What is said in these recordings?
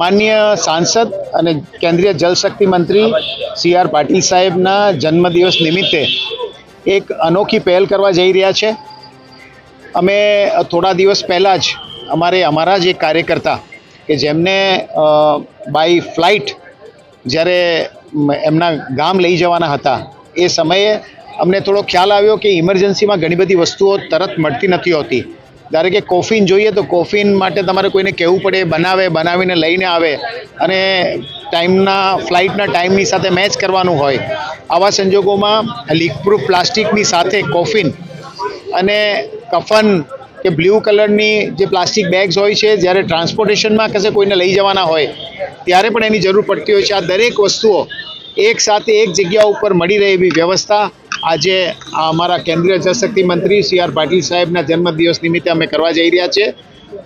માનનીય સાંસદ અને કેન્દ્રીય જલશક્તિ મંત્રી CR પાટીલ સાહેબના જન્મદિવસ નિમિત્તે એક અનોખી પહેલ કરવા જઈ રહ્યા છે। અમે થોડા દિવસ પહેલાં જ અમારા જ એક કાર્યકર્તા કે જેમને બાય ફ્લાઇટ જ્યારે એમના ગામ લઈ જવાના હતા એ સમયે અમને થોડો ખ્યાલ આવ્યો કે ઇમરજન્સીમાં ઘણી બધી વસ્તુઓ તરત મળતી નથી હોતી। ધારો કે કોફીન જોઈએ તો કોફીન માટે તમારે કોઈને કહેવું પડે, બનાવીને લઈને આવે અને ફ્લાઇટના ટાઈમની સાથે મેચ કરવાનું હોય। આવા સંજોગોમાં લીકપ્રૂફ પ્લાસ્ટિકની સાથે કોફીન અને કફન કે બ્લુ કલરની જે પ્લાસ્ટિક બેગ્સ હોય છે, જ્યારે ટ્રાન્સપોર્ટેશનમાં કશે કોઈને લઈ જવાના હોય ત્યારે પણ એની જરૂર પડતી હોય છે। આ દરેક વસ્તુઓ એક સાથે એક જગ્યા ઉપર મળી રહે એવી વ્યવસ્થા આજે અમારા કેન્દ્રીય જળશક્તિ મંત્રી CR પાટીલ સાહેબના જન્મદિવસ નિમિત્તે અમે કરવા જઈ રહ્યા છીએ।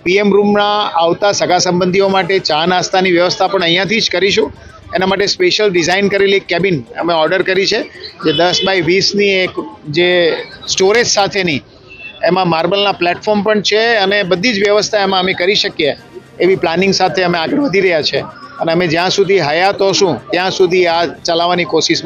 PM રૂમના આવતા સગા સંબંધીઓ માટે ચા નાસ્તાની વ્યવસ્થા પણ અહીંયાથી જ કરીશું। એના માટે સ્પેશિયલ ડિઝાઇન કરેલી એક કેબિન અમે ઓર્ડર કરી છે, જે 10 બાય 20ની એક જે સ્ટોરેજ સાથેની, એમાં માર્બલના પ્લેટફોર્મ પણ છે અને બધી જ વ્યવસ્થા એમાં અમે કરી શકીએ એવી પ્લાનિંગ સાથે અમે આગળ વધી રહ્યા છે અને અમે જ્યાં સુધી હયાત હોશું ત્યાં સુધી આ ચલાવવાની કોશિશમાં